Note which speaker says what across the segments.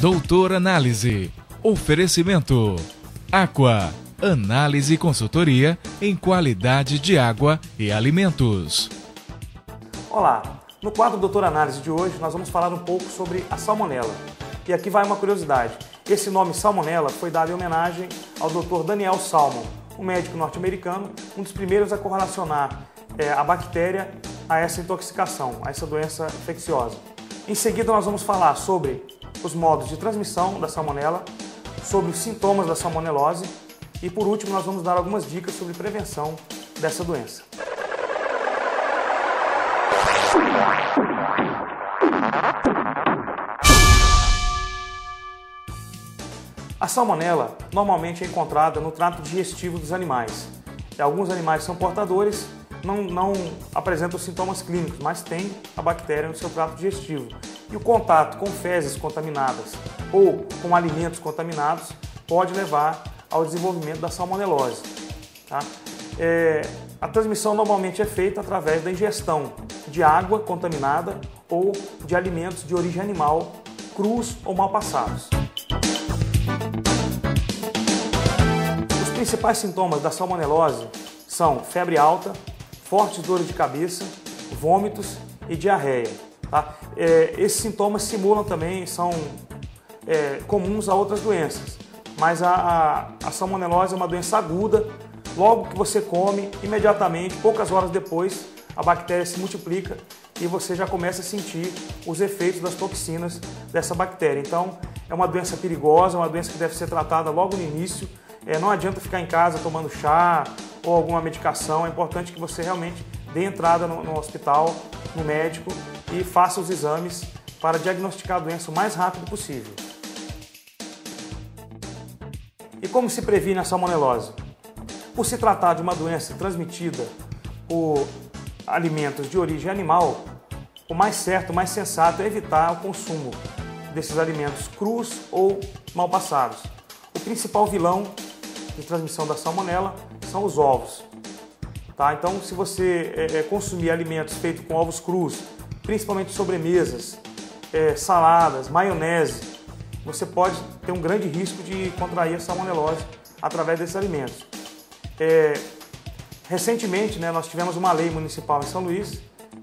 Speaker 1: Doutor Análise. Oferecimento. Aqua. Análise e consultoria em qualidade de água e alimentos.
Speaker 2: Olá, no quadro Doutor Análise de hoje nós vamos falar um pouco sobre a salmonela. E aqui vai uma curiosidade. Esse nome salmonela foi dado em homenagem ao Dr. Daniel Salmon, um médico norte-americano, um dos primeiros a correlacionar a bactéria a essa intoxicação, a essa doença infecciosa. Em seguida nós vamos falar sobre os modos de transmissão da salmonela, sobre os sintomas da salmonelose e por último nós vamos dar algumas dicas sobre prevenção dessa doença. A salmonela normalmente é encontrada no trato digestivo dos animais. Alguns animais são portadores, não apresentam sintomas clínicos, mas têm a bactéria no seu trato digestivo. E o contato com fezes contaminadas ou com alimentos contaminados pode levar ao desenvolvimento da salmonelose. Tá? A transmissão normalmente é feita através da ingestão de água contaminada ou de alimentos de origem animal, crus ou mal passados. Os principais sintomas da salmonelose são febre alta, fortes dores de cabeça, vômitos e diarreia. Tá? Esses sintomas simulam também, são comuns a outras doenças, mas a salmonelose é uma doença aguda. Logo que você come, imediatamente, poucas horas depois, a bactéria se multiplica e você já começa a sentir os efeitos das toxinas dessa bactéria. Então, é uma doença perigosa, uma doença que deve ser tratada logo no início. Não adianta ficar em casa tomando chá ou alguma medicação, é importante que você realmente dê entrada no hospital, no médico e faça os exames para diagnosticar a doença o mais rápido possível. E como se previne a salmonelose? Por se tratar de uma doença transmitida por alimentos de origem animal, o mais certo, o mais sensato é evitar o consumo desses alimentos crus ou mal passados. O principal vilão de transmissão da salmonela são os ovos. Tá? Então, se você consumir alimentos feitos com ovos crus, principalmente sobremesas, saladas, maionese, você pode ter um grande risco de contrair a salmonelose através desses alimentos. Recentemente, nós tivemos uma lei municipal em São Luís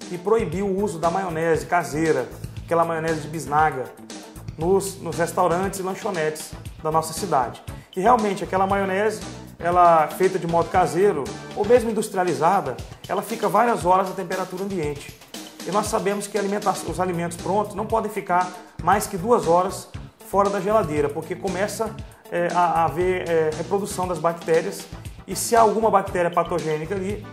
Speaker 2: que proibiu o uso da maionese caseira, aquela maionese de bisnaga, nos restaurantes e lanchonetes da nossa cidade. E realmente aquela maionese, ela feita de modo caseiro ou mesmo industrializada, ela fica várias horas à temperatura ambiente. E nós sabemos que os alimentos prontos não podem ficar mais que 2 horas fora da geladeira, porque começa a haver reprodução das bactérias e se há alguma bactéria patogênica ali,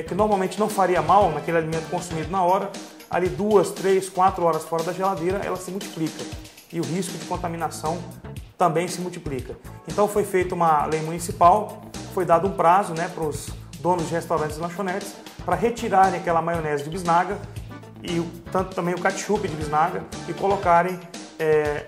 Speaker 2: que normalmente não faria mal naquele alimento consumido na hora, ali 2, 3, 4 horas fora da geladeira, ela se multiplica e o risco de contaminação também se multiplica. Então foi feita uma lei municipal, foi dado um prazo para os donos de restaurantes e lanchonetes para retirarem aquela maionese de bisnaga e tanto também o ketchup de bisnaga e colocarem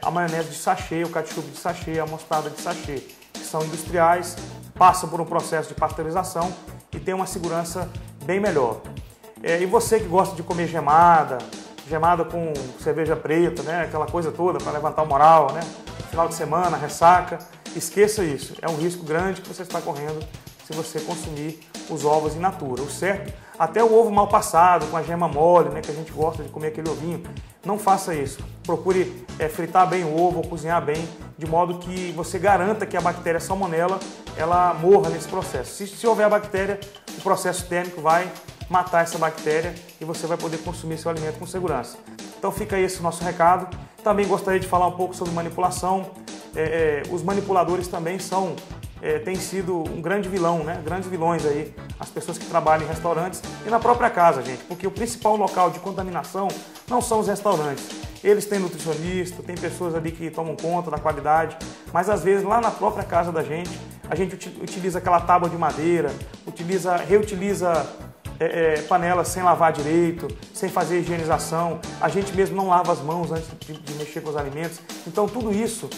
Speaker 2: a maionese de sachê, o ketchup de sachê, a mostarda de sachê, que são industriais, passam por um processo de pasteurização e tem uma segurança bem melhor. E você que gosta de comer gemada com cerveja preta, aquela coisa toda para levantar o moral, final de semana, ressaca, esqueça isso. É um risco grande que você está correndo se você consumir os ovos in natura. O certo, até o ovo mal passado, com a gema mole, que a gente gosta de comer aquele ovinho, não faça isso. Procure fritar bem o ovo ou cozinhar bem, de modo que você garanta que a bactéria salmonela ela morra nesse processo. Se houver a bactéria, o processo térmico vai matar essa bactéria e você vai poder consumir seu alimento com segurança. Então fica aí esse nosso recado. Também gostaria de falar um pouco sobre manipulação. Os manipuladores também têm sido um grande vilão, grandes vilões aí, as pessoas que trabalham em restaurantes e na própria casa, gente, porque o principal local de contaminação não são os restaurantes. Eles têm nutricionista, tem pessoas ali que tomam conta da qualidade, mas às vezes lá na própria casa da gente, a gente utiliza aquela tábua de madeira, reutiliza panelas sem lavar direito, sem fazer higienização, a gente mesmo não lava as mãos antes de mexer com os alimentos. Então tudo isso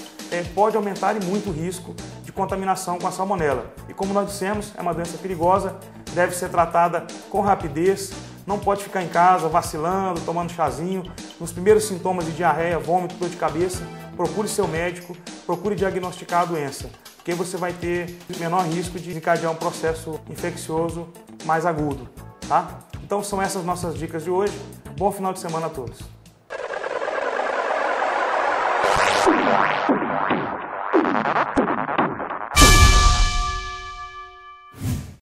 Speaker 2: pode aumentar e muito o risco de contaminação com a salmonela. E como nós dissemos, é uma doença perigosa, deve ser tratada com rapidez, não pode ficar em casa vacilando, tomando chazinho. Nos primeiros sintomas de diarreia, vômito, dor de cabeça, procure seu médico, procure diagnosticar a doença, porque você vai ter menor risco de desencadear um processo infeccioso mais agudo, tá? Então são essas nossas dicas de hoje. Bom final de semana a todos.